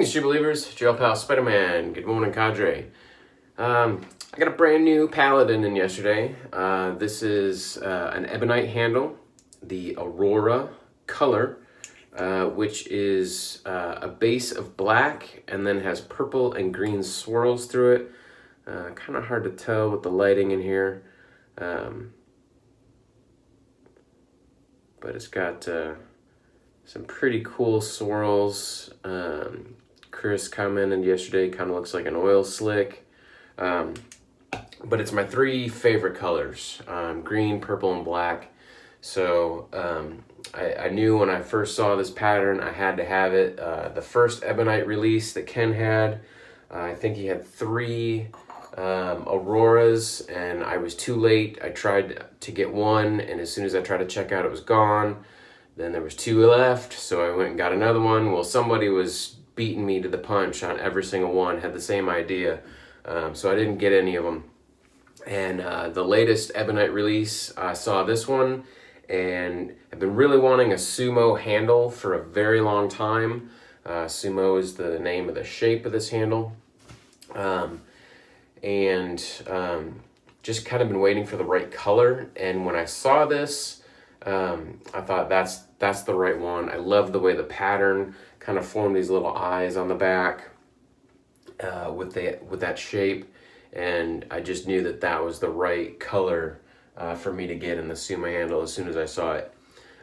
Greetings, true believers. Jail Pal Spider-Man. Good morning, cadre. I got a brand new Paladin in yesterday. This is an Ebonite handle, the Aurora color, which is a base of black and then has purple and green swirls through it. Kind of hard to tell with the lighting in here. But it's got some pretty cool swirls. Chris commented yesterday, kind of looks like an oil slick. But it's my three favorite colors, green, purple, and black. So I knew when I first saw this pattern, I had to have it. The first Ebonite release that Ken had, I think he had 3 Auroras, and I was too late. I tried to get one, and as soon as I tried to check out, it was gone. Then there was 2 left, so I went and got another one. Well, somebody was beating me to the punch on every single one, had the same idea, so I didn't get any of them. And the latest Ebonite release, I saw this one, and I've been really wanting a Sumo handle for a very long time. Sumo is the name of the shape of this handle. Just kind of been waiting for the right color, and when I saw this, I thought that's the right one. I love the way the pattern kind of formed these little eyes on the back with that shape, and I just knew that was the right color for me to get in the Sumo handle as soon as I saw it.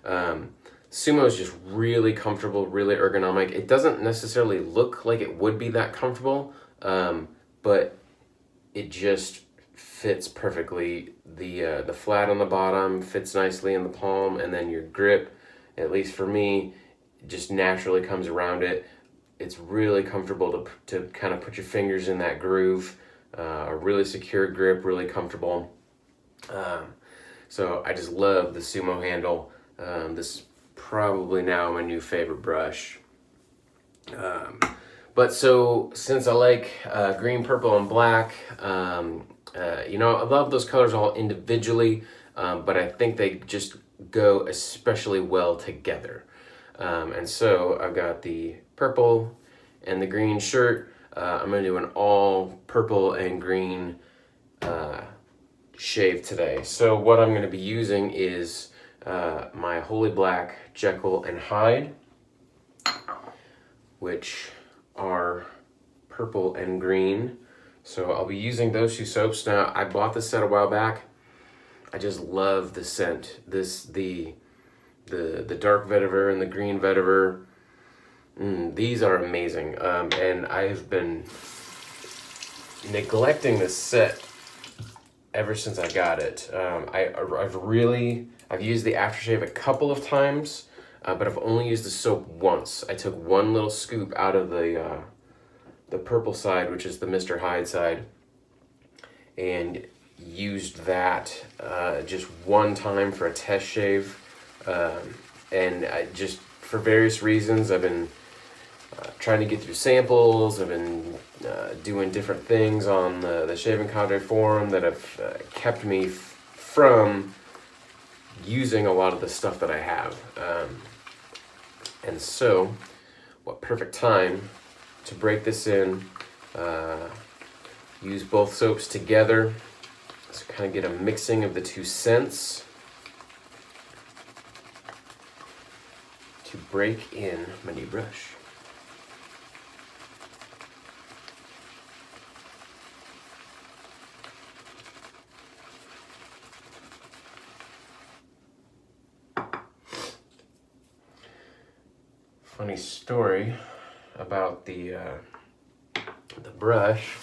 Sumo is just really comfortable, really ergonomic. It doesn't necessarily look like it would be that comfortable, but it just fits perfectly. The flat on the bottom fits nicely in the palm, and then your grip, at least for me, just naturally comes around it. It's really comfortable to kind of put your fingers in that groove. A really secure grip, really comfortable. So I just love the Sumo handle. This is probably now my new favorite brush. But so since I like green, purple, and black, I love those colors all individually, but I think they just go especially well together. And so I've got the purple and the green shirt. I'm going to do an all purple and green shave today. So what I'm going to be using is my Holy Black Jeckyll and Hyde, which are purple and green. So I'll be using those 2 soaps. Now, I bought this set a while back. I just love the scent. The dark vetiver and the green vetiver. These are amazing. And I've been neglecting this set ever since I got it. I've used the aftershave a couple of times, but I've only used the soap once. I took one little scoop out of the purple side, which is the Mr. Hyde side, and used that just one time for a test shave. And I just, for various reasons, I've been trying to get through samples. I've been doing different things on the Shaving Cadre forum that have kept me from using a lot of the stuff that I have. And so, what perfect time to break this in, use both soaps together, so kind of get a mixing of the 2 scents to break in my new brush. Funny story about the brush.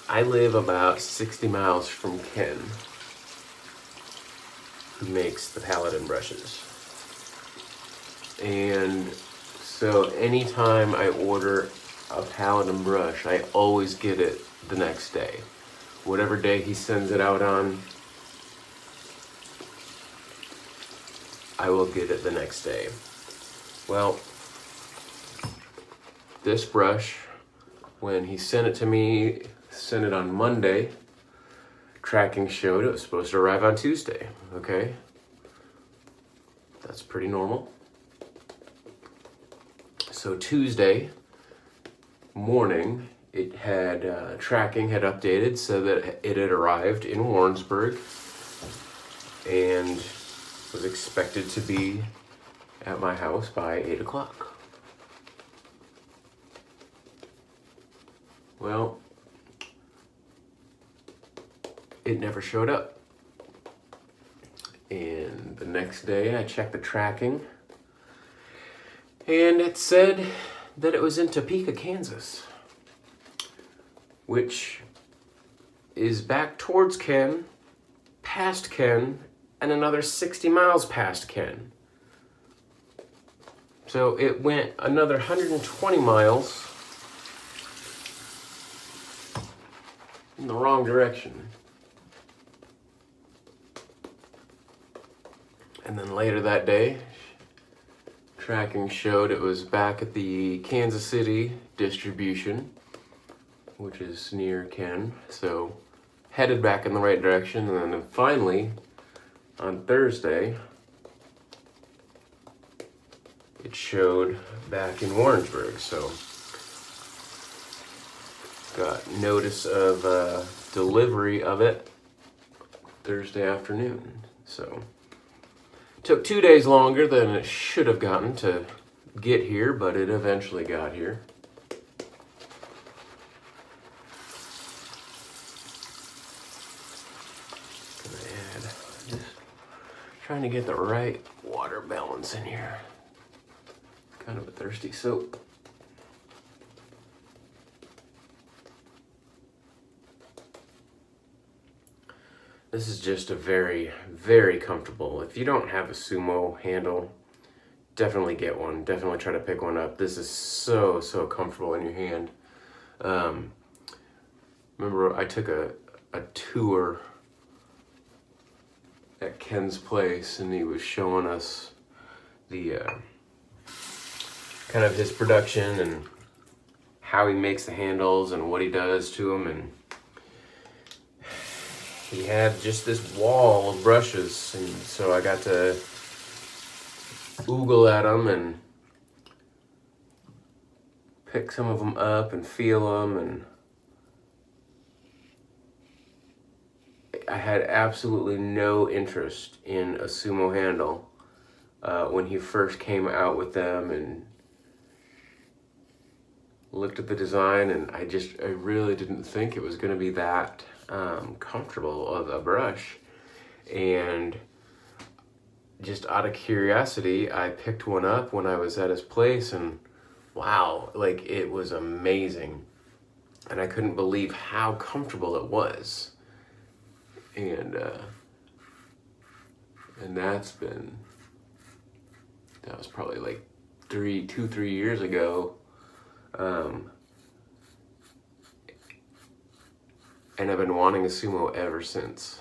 I live about 60 miles from Ken, who makes the Paladin brushes. And so anytime I order a Paladin brush, I always get it the next day. Whatever day he sends it out on, I will get it the next day. Well, this brush, when he sent it to me, sent it on Monday, tracking showed it was supposed to arrive on Tuesday, okay? That's pretty normal. So Tuesday morning, it had tracking had updated so that it had arrived in Warrensburg and was expected to be at my house by 8 o'clock. Well, it never showed up. And the next day I checked the tracking and it said that it was in Topeka, Kansas, which is back towards Ken, past Ken, and another 60 miles past Ken. So it went another 120 miles in the wrong direction. And then later that day, tracking showed it was back at the Kansas City distribution, which is near Ken, so headed back in the right direction. And then finally, on Thursday, it showed back in Warrensburg, so got notice of delivery of it Thursday afternoon. So took 2 days longer than it should have gotten to get here, but it eventually got here. Just trying to get the right water balance in here. Kind of a thirsty soap. This is just a very, very comfortable. If you don't have a Sumo handle, definitely get one. Definitely try to pick one up. This is so, so comfortable in your hand. Remember, I took a tour at Ken's place, and he was showing us the kind of his production and how he makes the handles and what he does to them, and he had just this wall of brushes, and so I got to oogle at them and pick some of them up and feel them, and I had absolutely no interest in a Sumo handle when he first came out with them, and looked at the design, and I really didn't think it was going to be that comfortable of a brush. And just out of curiosity, I picked one up when I was at his place, and wow, like, it was amazing. And I couldn't believe how comfortable it was. And that was probably like 3 years ago. And I've been wanting a Sumo ever since.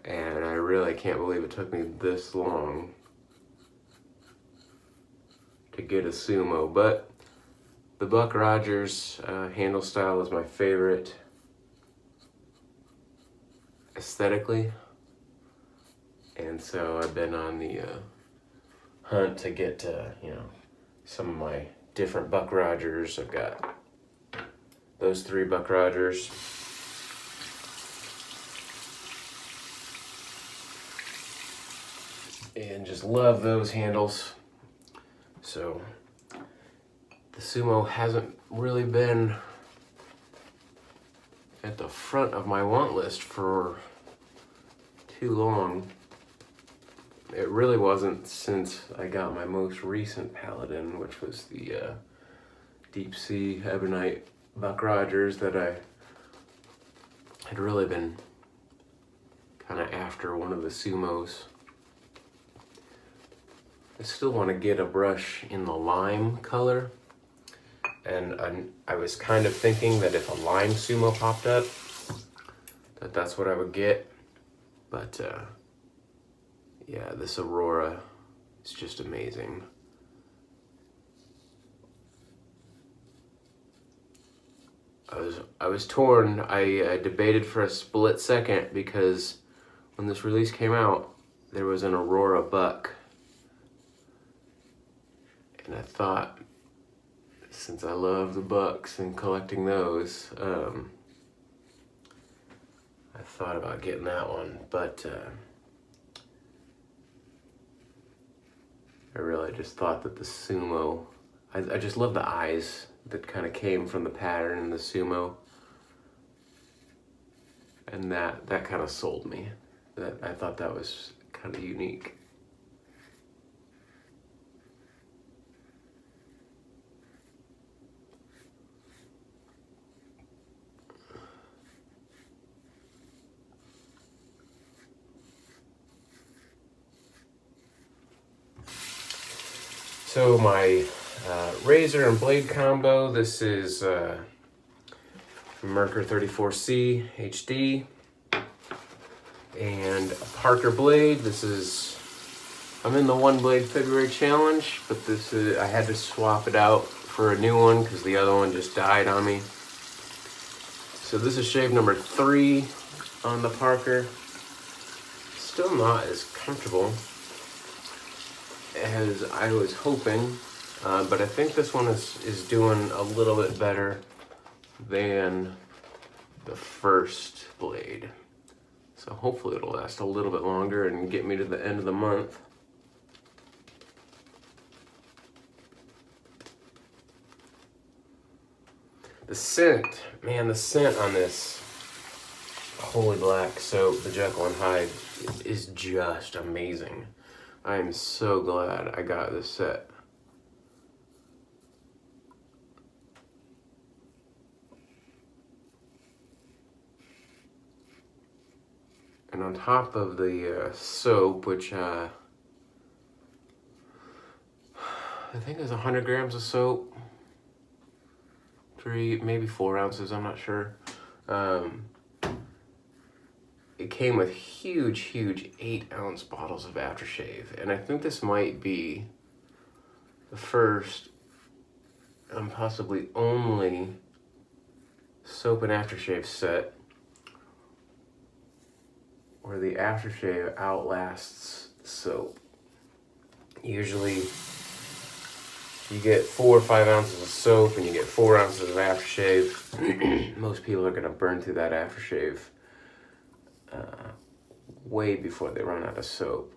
And I really can't believe it took me this long to get a Sumo. But the Buck Rogers handle style is my favorite aesthetically. And so I've been on the hunt to get some of my different Buck Rogers. I've got those 3 Buck Rogers. And just love those handles. So the Sumo hasn't really been at the front of my want list for too long. It really wasn't since I got my most recent Paladin, which was the Deep Sea Ebonite Buck Rogers, that I had really been kind of after one of the Sumos. I still want to get a brush in the lime color, and I was kind of thinking that if a lime Sumo popped up, that's what I would get. But yeah, this Aurora is just amazing. I was torn. I debated for a split second, because when this release came out, there was an Aurora buck And I thought, since I love the bucks and collecting those, I thought about getting that one, but I really just thought that the Sumo, I just love the eyes that kind of came from the pattern in the Sumo, and that kind of sold me. That I thought that was kind of unique. So my razor and blade combo, this is Merkur 34C HD, and a Parker blade. This is, I'm in the one blade February challenge, but this is, I had to swap it out for a new one because the other one just died on me. So this is shave number 3 on the Parker. Still not as comfortable as I was hoping, but I think this one is doing a little bit better than the first blade. So hopefully it'll last a little bit longer and get me to the end of the month. The scent, man, the scent on this Holy Black soap, the Jeckyll Hyde, is just amazing. I am so glad I got this set. And on top of the soap, which I think is 100 grams of soap, 3, maybe 4 ounces, I'm not sure. It came with huge 8-ounce bottles of aftershave, and I think this might be the first and possibly only soap and aftershave set where the aftershave outlasts the soap. Usually you get 4 or 5 ounces of soap and you get 4 ounces of aftershave. Most people are gonna burn through that aftershave way before they run out of soap.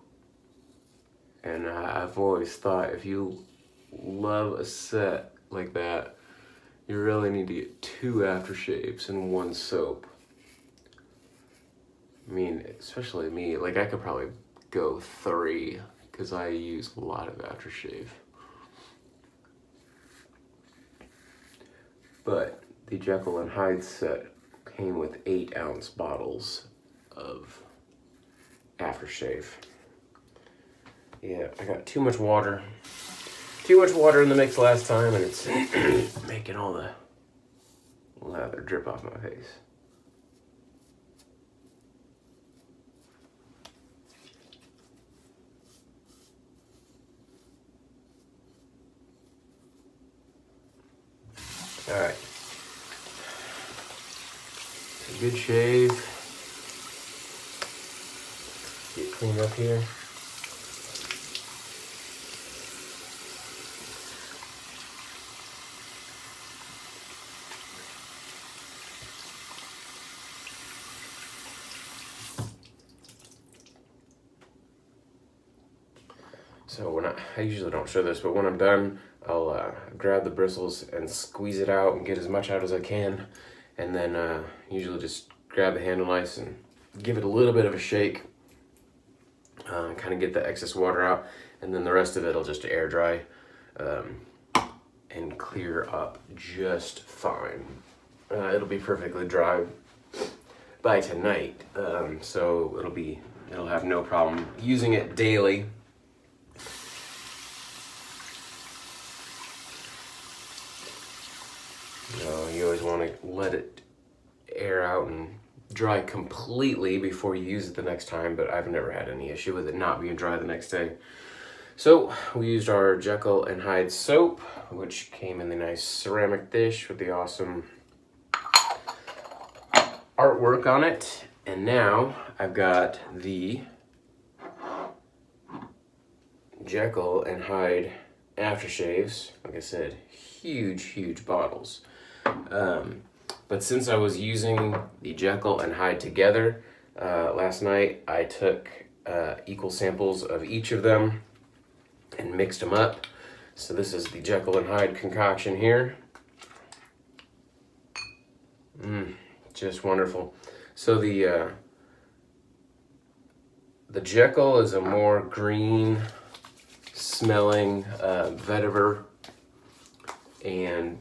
And I've always thought, if you love a set like that, you really need to get 2 aftershaves and 1 soap. I mean, especially me, like I could probably go 3 because I use a lot of aftershave. But the Jeckyll Hyde set came with 8-ounce bottles of aftershave. Yeah, I got too much water in the mix last time, and it's making all the lather drip off my face. All right, a good shave. Get cleaned up here. So when I usually don't show this, but when I'm done, I'll grab the bristles and squeeze it out and get as much out as I can, and then usually just grab the handle knife and give it a little bit of a shake, kind of get the excess water out, and then the rest of it will just air dry and clear up just fine. It'll be perfectly dry by tonight, so it'll have no problem using it daily. You always want to let it air out and dry completely before you use it the next time, but I've never had any issue with it not being dry the next day. So we used our Jeckyll Hyde soap, which came in the nice ceramic dish with the awesome artwork on it. And now I've got the Jeckyll Hyde aftershaves. Like I said, huge bottles. But since I was using the Jeckyll and Hyde together last night, I took equal samples of each of them and mixed them up. So this is the Jeckyll and Hyde concoction here. Just wonderful. So the Jeckyll is a more green smelling vetiver, and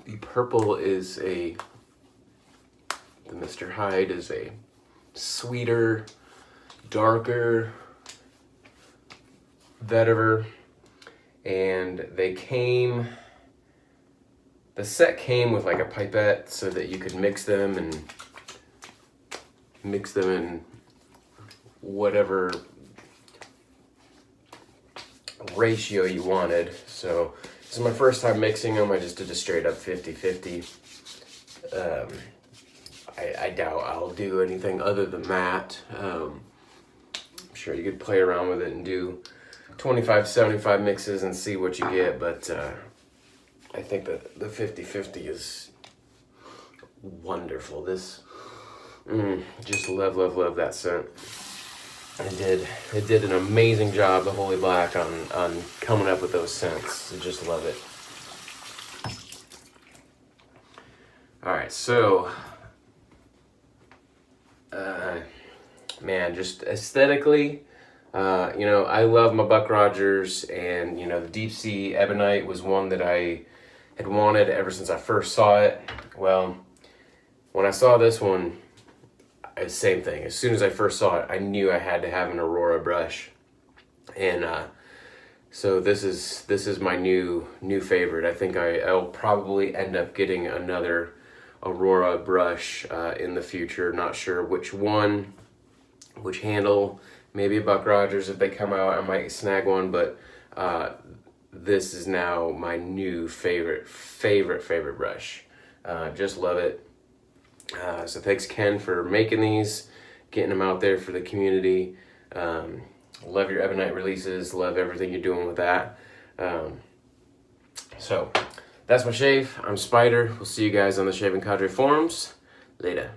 the purple is the Mr. Hyde is a sweeter, darker vetiver, and the set came with like a pipette so that you could mix them in whatever ratio you wanted. So this is my first time mixing them. I just did a straight up 50-50. I doubt I'll do anything other than that. I'm sure you could play around with it and do 25-75 mixes and see what you get, but I think that the 50-50 is wonderful. This, just love that scent. It did an amazing job, the Holy Black, on coming up with those scents. I just love it. All right, so, man, just aesthetically, I love my Buck Rogers, and, the Deep Sea Ebonite was one that I had wanted ever since I first saw it. Well, when I saw this one, same thing. As soon as I first saw it, I knew I had to have an Aurora brush, and so this is my new favorite. I think I'll probably end up getting another Aurora brush in the future. Not sure which one, which handle. Maybe a Buck Rogers if they come out. I might snag one, but this is now my new favorite brush. Just love it. So thanks, Ken, for making these, getting them out there for the community. Love your Ebonite releases. Love everything you're doing with that. So that's my shave. I'm Spider. We'll see you guys on the Shaving Cadre forums. Later.